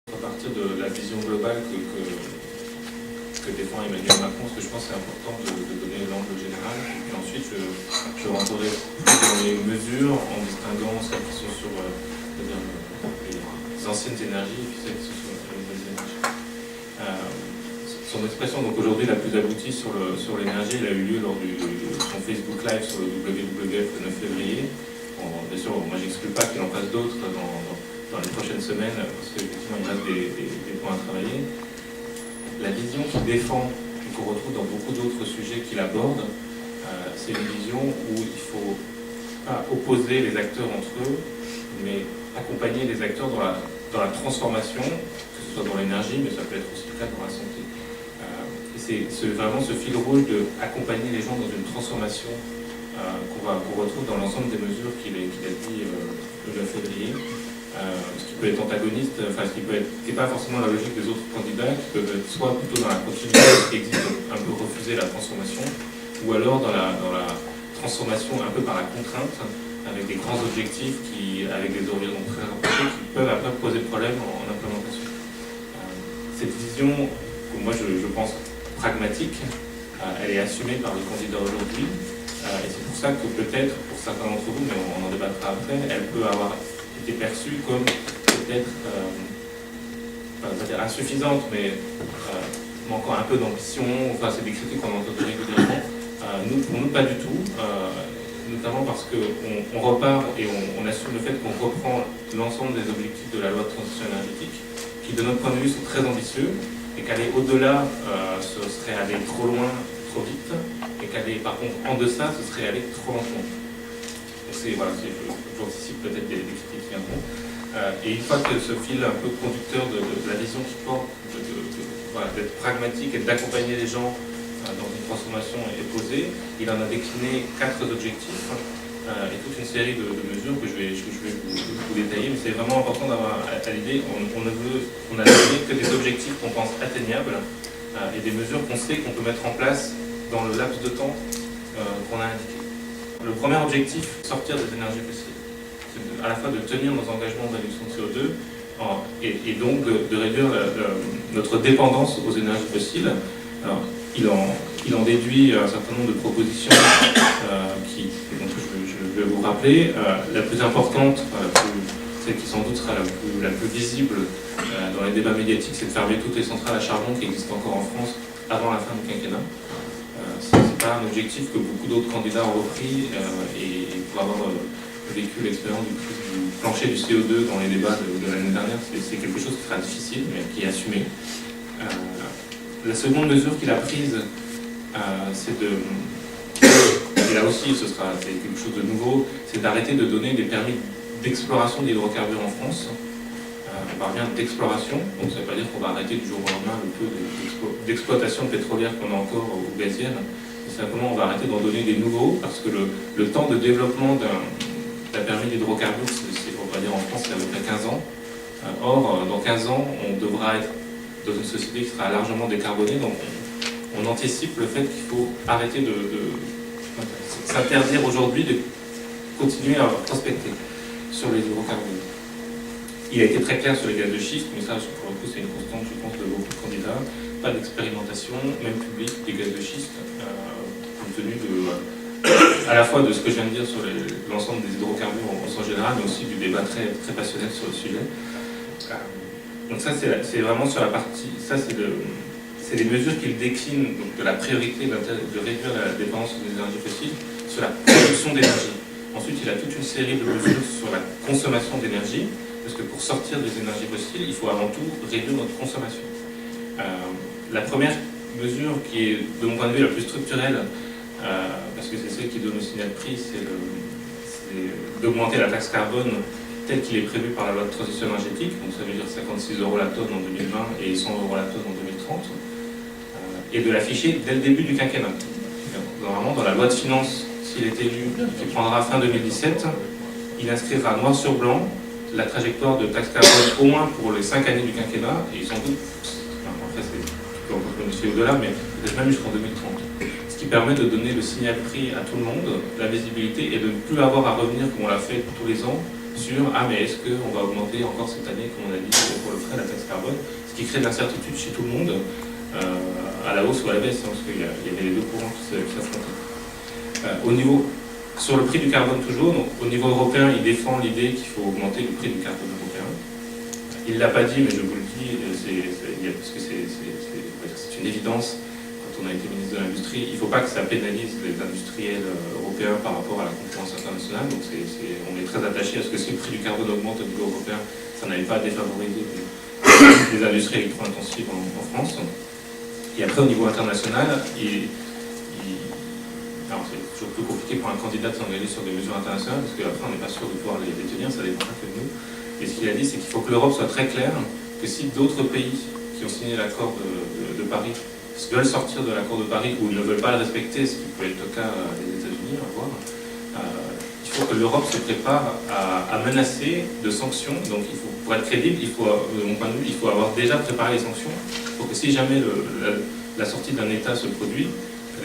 À partir de la vision globale que défend Emmanuel Macron, parce que je pense que c'est important de donner l'angle général. Et ensuite, je rentrerai dans les mesures en distinguant celles qui sont sur les anciennes énergies et puis celles qui sont sur les nouvelles énergies. Son expression donc aujourd'hui la plus aboutie sur l'énergie, elle a eu lieu lors de son Facebook Live sur le WWF le 9 février. Bon, bien sûr, moi j'exclus pas qu'il en fasse d'autres dans les prochaines semaines, parce qu'effectivement il reste des points à travailler. La vision qu'il défend, qu'on retrouve dans beaucoup d'autres sujets qu'il aborde, c'est une vision où il ne faut pas opposer les acteurs entre eux, mais accompagner les acteurs dans la transformation, que ce soit dans l'énergie, mais ça peut être aussi le cas dans la santé. C'est vraiment ce fil rouge d'accompagner les gens dans une transformation qu'on retrouve dans l'ensemble des mesures qu'il a dit le 9 février. Ce qui peut être antagoniste, enfin ce qui n'est pas forcément la logique des autres candidats, qui peuvent être soit plutôt dans la continuité, ce qui existe, un peu refuser la transformation, ou alors dans la transformation un peu par la contrainte, avec des grands objectifs avec des horizons très rapprochés, qui peuvent après poser problème en implémentation. Cette vision, que moi je pense pragmatique, elle est assumée par le candidat aujourd'hui, et c'est pour ça que peut-être, pour certains d'entre vous, mais on en débattra après, elle peut avoir été perçue comme peut-être, pas dire insuffisante, mais manquant un peu d'ambition. Enfin, c'est des critiques qu'on entend régulièrement. Pour nous, pas du tout, notamment parce qu'on repart et on assume le fait qu'on reprend l'ensemble des objectifs de la loi de transition énergétique, qui de notre point de vue sont très ambitieux, et qu'aller au-delà, ce serait aller trop loin, trop vite, et qu'aller par contre en deçà, ce serait aller trop lentement. Voilà, j'anticipe peut-être des critiques qui viendront. Et une fois que ce fil un peu conducteur de la vision qui porte, d'être pragmatique et d'accompagner les gens dans une transformation est posé, il en a décliné 4 objectifs et toute une série de mesures que je vais vous détailler, mais c'est vraiment important d'avoir à l'idée, on a décliné que des objectifs qu'on pense atteignables et des mesures qu'on sait qu'on peut mettre en place dans le laps de temps qu'on a indiqué. Le premier objectif, sortir des énergies fossiles. C'est à la fois de tenir nos engagements de réduction de CO2 et donc de réduire notre dépendance aux énergies fossiles. Alors, il en déduit un certain nombre de propositions donc je vais vous rappeler. La plus importante, celle qui sans doute sera la plus visible dans les débats médiatiques, c'est de fermer toutes les centrales à charbon qui existent encore en France avant la fin du quinquennat. Ce n'est pas un objectif que beaucoup d'autres candidats ont repris et pour avoir vécu l'expérience du plancher du CO2 dans les débats de l'année dernière, c'est quelque chose qui sera difficile mais qui est assumé. La seconde mesure qu'il a prise, c'est et là aussi c'est quelque chose de nouveau, c'est d'arrêter de donner des permis d'exploration d'hydrocarbures en France. On parle bien d'exploration, donc ça ne veut pas dire qu'on va arrêter du jour au lendemain le peu d'exploitation pétrolière qu'on a encore ou gazière. Simplement, on va arrêter d'en donner des nouveaux, parce que le temps de développement d'un permis d'hydrocarbures, on va dire en France, c'est à peu près 15 ans. Or, dans 15 ans, on devra être dans une société qui sera largement décarbonée, donc on anticipe le fait qu'il faut arrêter de s'interdire aujourd'hui de continuer à prospecter sur les hydrocarbures. Il a été très clair sur les gaz de schiste, mais ça, pour le coup, c'est une constante, je pense, de beaucoup de candidats. Pas d'expérimentation, même publique, des gaz de schiste, compte tenu à la fois de ce que je viens de dire sur l'ensemble des hydrocarbures en sens général, mais aussi du débat très, très passionnel sur le sujet. Donc ça, c'est vraiment sur la partie... Ça, c'est les mesures qu'il décline, donc de la priorité de réduire la dépendance aux énergies fossiles, sur la production d'énergie. Ensuite, il a toute une série de mesures sur la consommation d'énergie, parce que pour sortir des énergies fossiles, il faut avant tout réduire notre consommation. La première mesure qui est, de mon point de vue, la plus structurelle, parce que c'est celle qui donne le signal prix, c'est d'augmenter la taxe carbone telle qu'il est prévu par la loi de transition énergétique, donc ça veut dire 56 € la tonne en 2020 et 100 € la tonne en 2030, et de l'afficher dès le début du quinquennat. Normalement, dans la loi de finances, s'il est élu, qui prendra fin 2017, il inscrira noir sur blanc la trajectoire de taxe carbone au moins pour les 5 années du quinquennat, et sans doute, après on peut planifier au-delà, mais peut-être même jusqu'en 2030. Ce qui permet de donner le signal prix à tout le monde, la visibilité, et de ne plus avoir à revenir, comme on l'a fait tous les ans, sur « Ah, mais est-ce qu'on va augmenter encore cette année, comme on a dit, pour le frais, la taxe carbone ?» Ce qui crée de l'incertitude chez tout le monde, à la hausse ou à la baisse, hein, parce qu'il y avait les deux courants qui s'affrontaient. Sur le prix du carbone toujours, donc, au niveau européen, il défend l'idée qu'il faut augmenter le prix du carbone européen. Il ne l'a pas dit, mais je vous le dis, parce que c'est une évidence. Quand on a été ministre de l'Industrie, il ne faut pas que ça pénalise les industriels européens par rapport à la concurrence internationale. Donc on est très attaché à ce que si le prix du carbone augmente au niveau européen, ça n'aille pas défavoriser les industries électro-intensives en France. Et après, au niveau international, alors c'est toujours plus compliqué pour un candidat de s'engager sur des mesures internationales, parce qu'après on n'est pas sûr de pouvoir les tenir, ça dépend pas que de nous. Et ce qu'il a dit, c'est qu'il faut que l'Europe soit très claire, que si d'autres pays qui ont signé l'accord de Paris veulent sortir de l'accord de Paris ou ne veulent pas le respecter, ce qui peut être le cas des États-Unis, à voir, il faut que l'Europe se prépare à menacer de sanctions. Donc pour être crédible, de mon point de vue, il faut avoir déjà préparé les sanctions pour que si jamais la sortie d'un État se produit,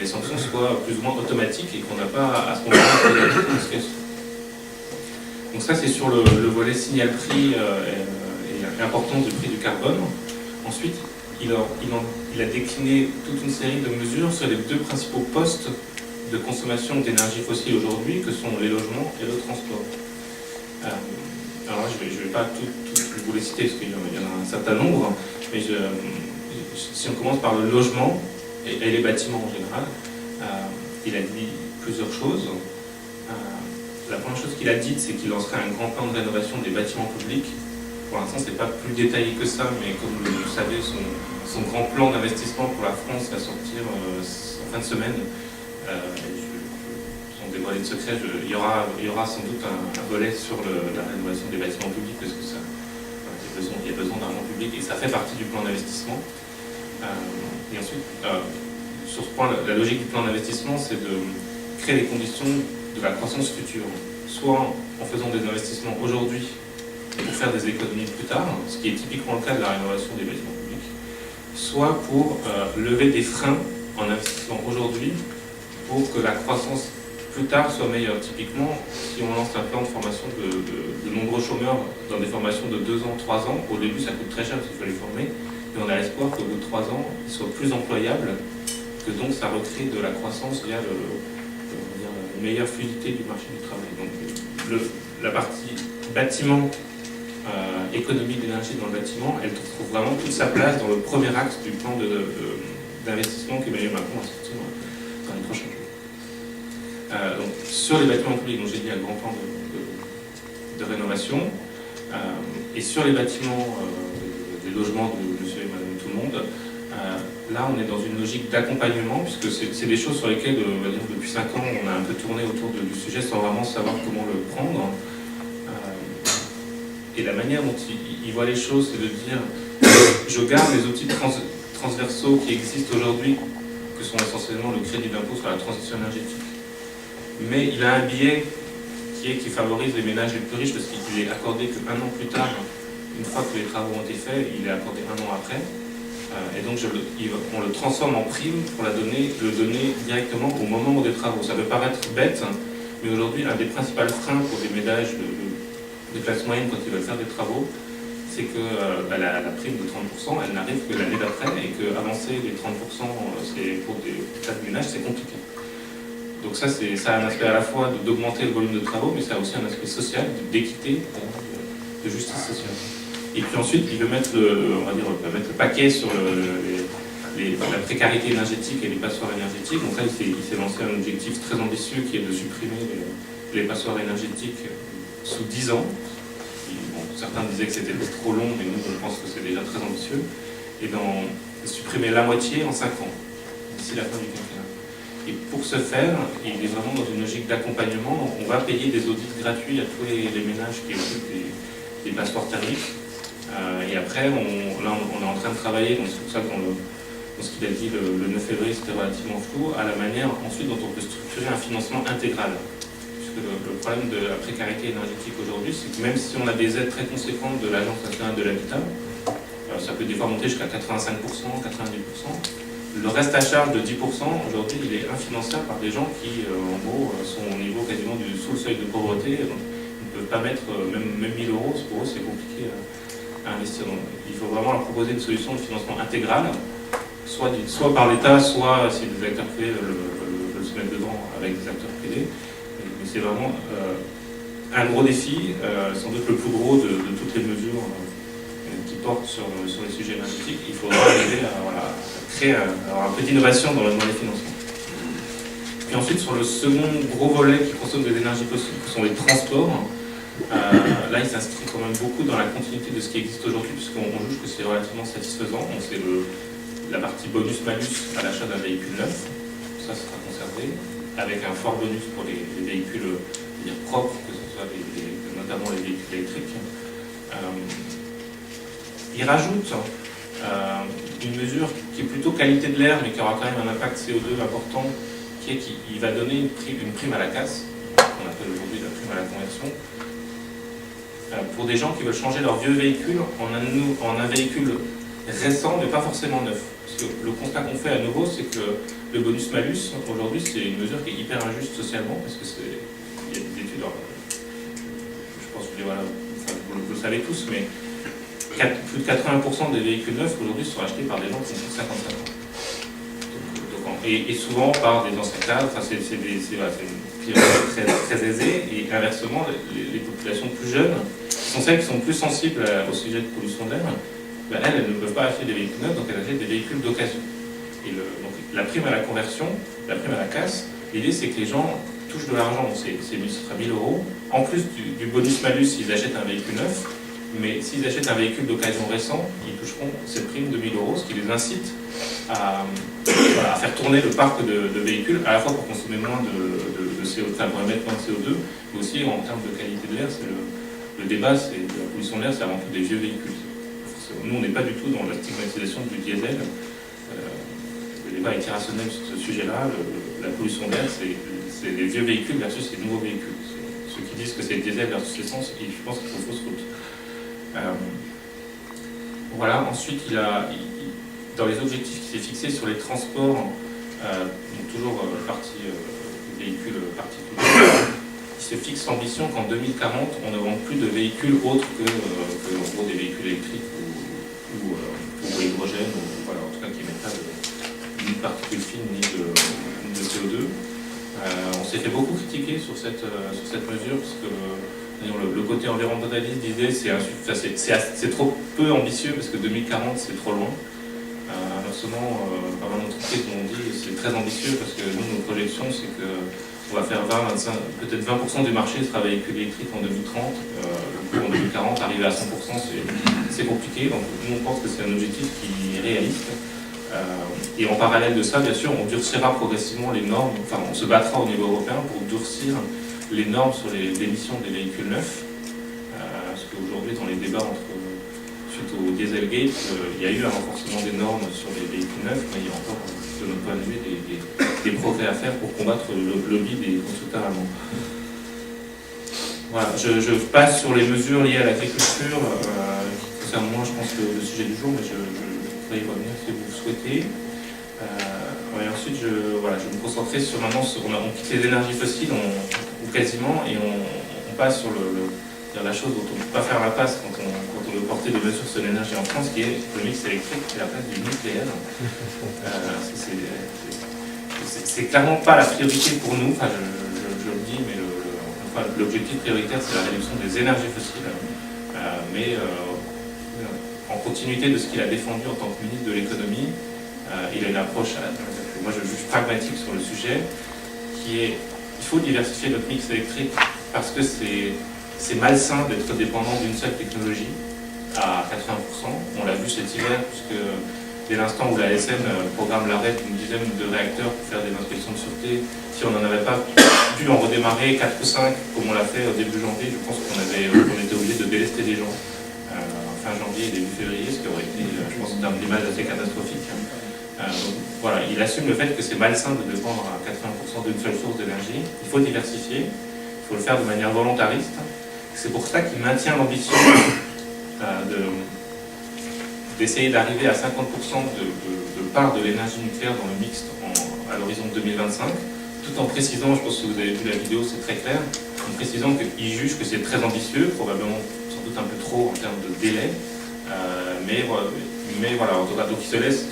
les sanctions soient plus ou moins automatiques et qu'on n'a pas à ce moment-là de discrétion. Donc ça, c'est sur le volet signal-prix et importance du prix du carbone. Ensuite, il a décliné toute une série de mesures sur les deux principaux postes de consommation d'énergie fossile aujourd'hui, que sont les logements et le transport. Alors je ne vais pas vous les citer, parce qu'il y en a un certain nombre, mais si on commence par le logement et les bâtiments en général, il a dit plusieurs choses. La première chose qu'il a dite, c'est qu'il lancerait un grand plan de rénovation des bâtiments publics. Pour l'instant, ce n'est pas plus détaillé que ça, mais comme vous le savez, son grand plan d'investissement pour la France va sortir en fin de semaine. Sans dévoiler de secret, il y aura sans doute un volet sur la rénovation des bâtiments publics, parce que il y a besoin d'argent public, et ça fait partie du plan d'investissement. Et ensuite, sur ce point, la logique du plan d'investissement, c'est de créer les conditions de la croissance future, soit en faisant des investissements aujourd'hui pour faire des économies plus tard, ce qui est typiquement le cas de la rénovation des bâtiments publics, soit pour lever des freins en investissant aujourd'hui pour que la croissance plus tard soit meilleure. Typiquement, si on lance un plan de formation de nombreux chômeurs dans des formations de 2 ans, 3 ans, au début ça coûte très cher parce qu'il faut les former, et on a l'espoir qu'au bout de 3 ans, ils soient plus employables, que donc ça recrée de la croissance via une meilleure fluidité du marché du travail. Donc la partie bâtiment, économie d'énergie dans le bâtiment, elle trouve vraiment toute sa place dans le premier axe du plan d'investissement qu'Emmanuel Macron va sortir dans les prochains jours. Donc, sur les bâtiments publics, dont j'ai dit un grand plan de rénovation, et sur les bâtiments, des logements de monsieur et madame tout le monde, là on est dans une logique d'accompagnement, puisque c'est des choses sur lesquelles, depuis 5 ans, on a un peu tourné autour du sujet sans vraiment savoir comment le prendre. Et la manière dont il voit les choses, c'est de dire je garde les outils transversaux qui existent aujourd'hui, que sont essentiellement le crédit d'impôt sur la transition énergétique. Mais il a un biais qui favorise les ménages les plus riches, parce qu'il est accordé qu'un an plus tard, une fois que les travaux ont été faits, il est accordé 1 an après. Et donc on le transforme en prime pour le donner directement au moment des travaux. Ça peut paraître bête, mais aujourd'hui, un des principaux freins pour des ménages de classe moyenne quand ils veulent faire des travaux, c'est que la prime de 30%, elle n'arrive que l'année d'après, et qu'avancer les 30%, pour des tas de ménages, c'est compliqué. Donc ça a un aspect à la fois d'augmenter le volume de travaux, mais ça a aussi un aspect social, d'équité, de justice sociale. Et puis ensuite, il veut mettre le paquet sur la précarité énergétique et les passoires énergétiques. Donc là, il s'est lancé un objectif très ambitieux qui est de supprimer les passoires énergétiques sous 10 ans. Certains disaient que c'était trop long, mais nous, on pense que c'est déjà très ambitieux. Et supprimer la moitié en 5 ans, d'ici la fin du quinquennat. Et pour ce faire, il est vraiment dans une logique d'accompagnement. On va payer des audits gratuits à tous les ménages qui occupent des passoires thermiques. Et après, on est en train de travailler, donc c'est pour ça que dans ce qu'il a dit le 9 février, c'était relativement flou, à la manière ensuite dont on peut structurer un financement intégral. Puisque le problème de la précarité énergétique aujourd'hui, c'est que même si on a des aides très conséquentes de l'Agence nationale de l'habitat, ça peut des fois monter jusqu'à 85%, 90%. Le reste à charge de 10%, aujourd'hui, il est infinançable par des gens qui, en gros, sont au niveau quasiment sous le seuil de pauvreté, donc ils ne peuvent pas mettre même 1000 euros, pour eux c'est compliqué à investir. Donc, il faut vraiment leur proposer une solution de financement intégrale, soit par l'État, soit si des acteurs privés veulent se mettre dedans avec des acteurs privés. Mais c'est vraiment un gros défi, sans doute le plus gros de toutes les mesures qui portent sur les sujets énergétiques. Il faudra arriver à créer un peu d'innovation dans les financements. Puis ensuite, sur le second gros volet qui consomme des énergies fossiles, qui sont les transports, là il s'inscrit quand même beaucoup dans la continuité de ce qui existe aujourd'hui, puisqu'on juge que c'est relativement satisfaisant. C'est la partie bonus-malus à l'achat d'un véhicule neuf, ça sera conservé, avec un fort bonus pour les véhicules propres, que ce soit notamment les véhicules électriques. Il rajoute une mesure qui est plutôt qualité de l'air, mais qui aura quand même un impact CO2 important, qui va donner une prime à la casse, qu'on appelle aujourd'hui la prime à la conversion, pour des gens qui veulent changer leur vieux véhicule en un véhicule récent, mais pas forcément neuf. Parce que le constat qu'on fait à nouveau, c'est que le bonus-malus, aujourd'hui, c'est une mesure qui est hyper injuste socialement, parce que il y a des études, je pense que vous le savez tous, mais plus de 80% des véhicules neufs aujourd'hui sont achetés par des gens qui ont 55 ans. Et souvent par des anciens cadres, c'est une priorité très aisée, et inversement, les populations plus jeunes, qui sont celles qui sont plus sensibles au sujet de pollution de l'air, elles ne peuvent pas acheter des véhicules neufs, donc elles achètent des véhicules d'occasion. Donc la prime à la conversion, la prime à la casse, l'idée c'est que les gens touchent de l'argent, donc ce sera 1000 euros, en plus du bonus-malus s'ils achètent un véhicule neuf, mais s'ils achètent un véhicule d'occasion récent, ils toucheront cette prime de 1000 euros, ce qui les incite à faire tourner le parc de véhicules, à la fois pour consommer moins de CO2, enfin pour émettre moins de CO2, mais aussi en termes de qualité de l'air. Le débat, c'est la pollution de l'air, c'est avant tout des vieux véhicules. Nous, on n'est pas du tout dans la stigmatisation du diesel. Le débat est irrationnel sur ce sujet-là. La pollution de l'air, c'est les vieux véhicules versus les nouveaux véhicules. Ceux qui disent que c'est le diesel versus l'essence, je pense qu'ils font fausse route. Voilà, ensuite dans les objectifs qui s'est fixé sur les transports, donc toujours partie véhicules particuliers, il se fixe l'ambition qu'en 2040 on ne vende plus de véhicules autres que en gros, des véhicules électriques ou hydrogène, ou voilà, en tout cas qui n'émettent pas ni de particules fines ni de CO2. On s'est fait beaucoup critiquer sur cette mesure, parce que le côté environnementaliste disait c'est trop peu ambitieux parce que 2040 c'est trop loin. Inversement, pas mal d'entreprises m'ont dit c'est très ambitieux parce que nous, nos projections, c'est qu'on va faire 20-25, peut-être 20% du marché sera véhicule électrique en 2030. En 2040, arriver à 100%, c'est compliqué. Donc nous, on pense que c'est un objectif qui est réaliste. Et en parallèle de ça, bien sûr, on durcira progressivement les normes, enfin on se battra au niveau européen pour durcir les normes sur les émissions des véhicules neufs. Parce qu'aujourd'hui, dans les débats suite au Dieselgate, il y a eu un renforcement des normes sur les véhicules neufs, mais il y a encore, de notre point de vue, des progrès à faire pour combattre le lobby des constructeurs allemands. Voilà, je passe sur les mesures liées à l'agriculture, qui concernent moins, je pense, le sujet du jour, mais je pourrais y revenir si vous le souhaitez. Et ensuite, je vais me concentrer sur maintenant, on quitte les énergies fossiles, ou quasiment, et on passe sur la chose dont on ne peut pas faire la passe quand on veut porter des mesures sur l'énergie en France, qui est le mix électrique et la place du nucléaire. C'est clairement pas la priorité pour nous, enfin, je le dis, mais l'objectif prioritaire c'est la réduction des énergies fossiles, mais en continuité de ce qu'il a défendu en tant que ministre de l'économie. Il a une approche, moi je juge pragmatique sur le sujet, qui est il faut diversifier notre mix électrique parce que c'est malsain d'être dépendant d'une seule technologie à 80%. On l'a vu cet hiver, puisque dès l'instant où la SN programme l'arrêt d'une dizaine de réacteurs pour faire des inspections de sûreté, si on n'en avait pas pu en redémarrer 4 ou 5, comme on l'a fait au début janvier, je pense qu'on était obligé de délester des gens fin janvier et début février, ce qui aurait été, je pense, en termes d'image assez catastrophique. Donc, voilà, il assume le fait que c'est malsain de dépendre à 80% d'une seule source d'énergie. Il faut diversifier, il faut le faire de manière volontariste. C'est pour ça qu'il maintient l'ambition d'essayer d'arriver à 50% de part de l'énergie nucléaire dans le mixte à l'horizon 2025, tout en précisant, je pense que vous avez vu la vidéo, c'est très clair, en précisant qu'il juge que c'est très ambitieux, probablement sans doute un peu trop en termes de délai, mais voilà, en tout cas, donc il se laisse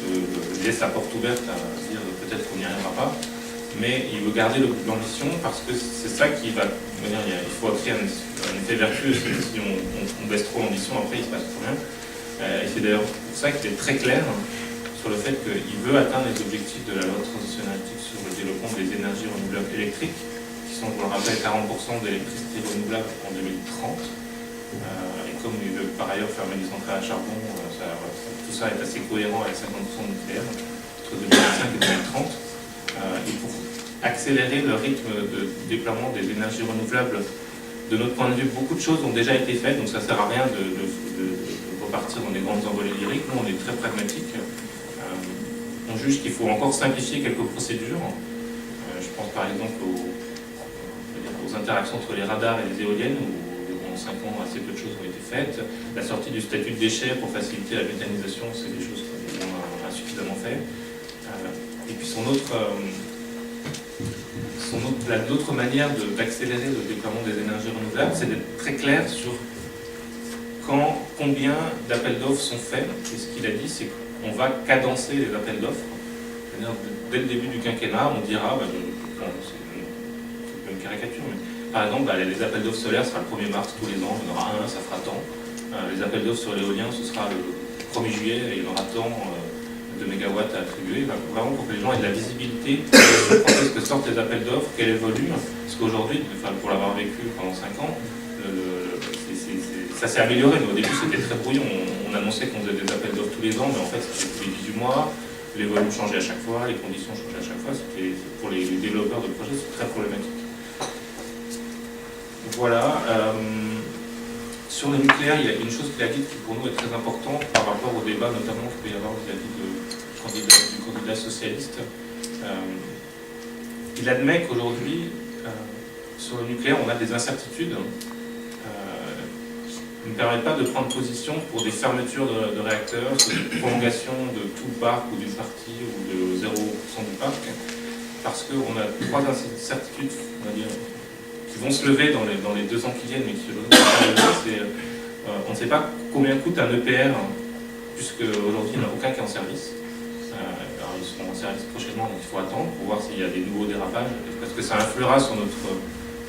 la porte ouverte à dire peut-être qu'on n'y arrivera pas, mais il veut garder l'ambition parce que c'est ça qui va, il faut créer un effet vertueux. Si on baisse trop l'ambition, après il se passe trop rien. Et c'est d'ailleurs pour ça qu'il est très clair sur le fait qu'il veut atteindre les objectifs de la loi de transition énergétique sur le développement des énergies renouvelables électriques, qui sont, je le rappelle, 40% d'électricité renouvelable en 2030. Et comme il veut par ailleurs fermer les centrales à charbon, tout ça est assez cohérent avec 50% de nucléaire entre 2025 et 2030. Et pour accélérer le rythme de déploiement des énergies renouvelables, de notre point de vue, beaucoup de choses ont déjà été faites, donc ça ne sert à rien de repartir dans des grandes envolées lyriques. Nous, on est très pragmatique. On juge qu'il faut encore simplifier quelques procédures. Je pense par exemple aux interactions entre les radars et les éoliennes, où en 5 ans, assez peu de choses ont été faites. La sortie du statut de déchets pour faciliter la méthanisation, c'est des choses qu'on a insuffisamment fait. Et puis l'autre manière d'accélérer le déploiement des énergies renouvelables, c'est d'être très clair sur combien d'appels d'offres sont faits. Et ce qu'il a dit, c'est qu'on va cadencer les appels d'offres. Dès le début du quinquennat, on dira, c'est une caricature, mais par exemple, les appels d'offres solaires, ce sera le 1er mars tous les ans, il y en aura un, ça fera tant. Les appels d'offres sur l'éolien, ce sera le 1er juillet, et il y en aura tant de mégawatts à attribuer, vraiment pour que les gens aient de la visibilité sur quand est-ce que sortent les appels d'offres, quel est le volume, parce qu'aujourd'hui, pour l'avoir vécu pendant 5 ans, ça s'est amélioré, mais au début c'était très brouillon. On annonçait qu'on faisait des appels d'offres tous les ans, mais en fait c'était tous les 18 mois, les volumes changeaient à chaque fois, les conditions changeaient à chaque fois. Pour les développeurs de projets, c'est très problématique. Voilà. Sur le nucléaire, il y a une chose qu'il a dit qui pour nous est très importante par rapport au débat notamment qu'il peut y avoir vis-à-vis du candidat socialiste. Il admet qu'aujourd'hui, sur le nucléaire, on a des incertitudes qui ne permettent pas de prendre position pour des fermetures de réacteurs, sur des prolongations de tout le parc ou d'une partie ou de 0% du parc, parce qu'on a 3 incertitudes, on va dire, qui vont se lever dans les 2 ans qui viennent, mais qui on ne sait pas combien coûte un EPR, puisque aujourd'hui il n'y en a aucun qui est en service. Alors ils seront en service prochainement, donc il faut attendre pour voir s'il y a des nouveaux dérapages, parce que ça influera sur notre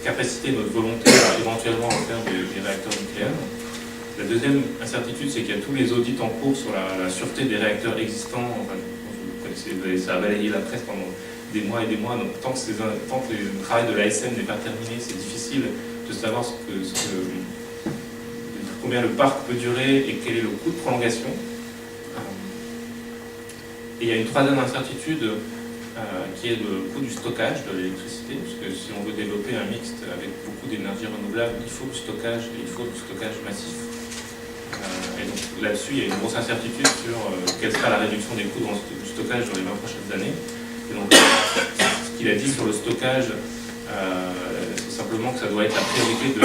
capacité, notre volonté à éventuellement faire des réacteurs nucléaires. La deuxième incertitude, c'est qu'il y a tous les audits en cours sur la sûreté des réacteurs existants. Enfin, vous connaissez, ça a balayé la presse pendant des mois et des mois, donc tant que le travail de l'ASN n'est pas terminé, c'est difficile de savoir combien le parc peut durer et quel est le coût de prolongation. Et il y a une troisième incertitude qui est le coût du stockage de l'électricité, parce que si on veut développer un mixte avec beaucoup d'énergie renouvelable, il faut du stockage, et il faut du stockage massif. Et donc là-dessus, il y a une grosse incertitude sur quelle sera la réduction des coûts du stockage dans les 20 prochaines années. Et donc, ce qu'il a dit sur le stockage, c'est simplement que ça doit être la priorité de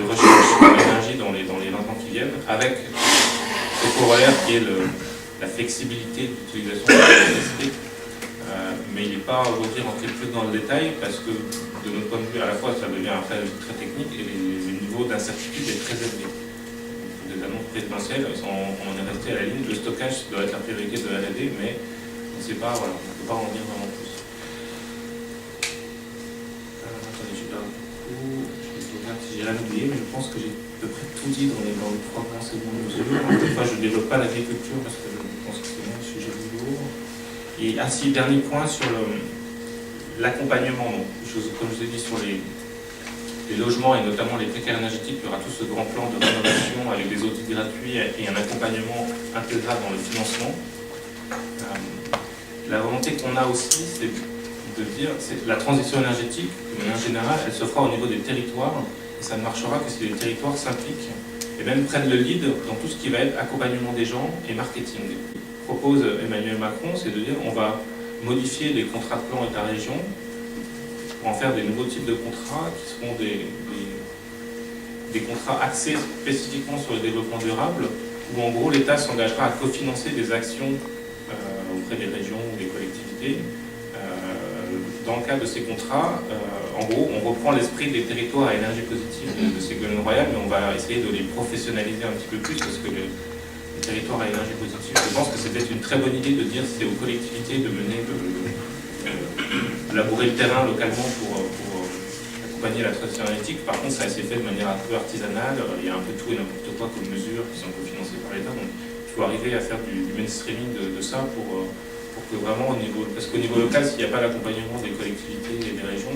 recherche de l'énergie dans les 20 ans qui viennent, avec ce corollaire qui est la flexibilité d'utilisation de l'électricité. Mais il n'est pas aujourd'hui rentré plus dans le détail, parce que de notre point de vue, à la fois, ça devient après très technique et le niveau d'incertitude est très élevé. Des annonces présidentielles, on est resté à la ligne. Le stockage doit être la priorité de R&D, mais on ne sait pas, voilà, on ne peut pas en dire vraiment plus. Attendez, je regarde si j'ai rien oublié, mais je pense que j'ai à peu près tout dit dans les 3 grands secondes mesures. Toutefois, je ne développe pas l'agriculture parce que je pense que c'est un sujet du jour. Et ainsi, dernier point sur l'accompagnement. Comme je vous ai dit, sur les logements et notamment les précaires énergétiques, il y aura tout ce grand plan de rénovation avec des audits gratuits et un accompagnement intégral dans le financement. La volonté qu'on a aussi, c'est de dire que la transition énergétique, de manière générale, elle se fera au niveau des territoires, et ça ne marchera que si les territoires s'impliquent et même prennent le lead dans tout ce qui va être accompagnement des gens et marketing. Propose Emmanuel Macron, c'est de dire on va modifier les contrats de plan État-région pour en faire des nouveaux types de contrats qui seront des contrats axés spécifiquement sur le développement durable, où en gros l'État s'engagera à cofinancer des actions auprès des régions ou des collectivités. Dans le cadre de ces contrats, En gros, on reprend l'esprit des territoires à énergie positive de Ségolène Royal, mais on va essayer de les professionnaliser un petit peu plus, parce que les territoires à énergie positive, je pense que c'est peut-être une très bonne idée de dire que c'est aux collectivités de mener, labourer le terrain localement pour accompagner la transition énergétique. Par contre, ça s'est fait de manière un peu artisanale, il y a un peu tout et n'importe quoi comme mesures qui sont cofinancées par l'État, donc il faut arriver à faire du mainstreaming de ça pour que vraiment au niveau, parce qu'au niveau local, s'il n'y a pas l'accompagnement des collectivités et des régions,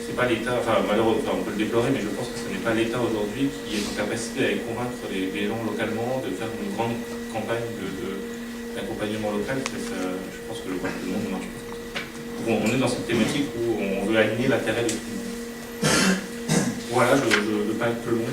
c'est pas l'État, enfin malheureusement on peut le déplorer, mais je pense que ce n'est pas l'État aujourd'hui qui est en capacité à convaincre les gens localement de faire une grande campagne d'accompagnement local. Je pense que le monde ne marche pas. Bon, on est dans cette thématique où on veut aligner la terre et le climat. Voilà, je ne veux pas être plus long.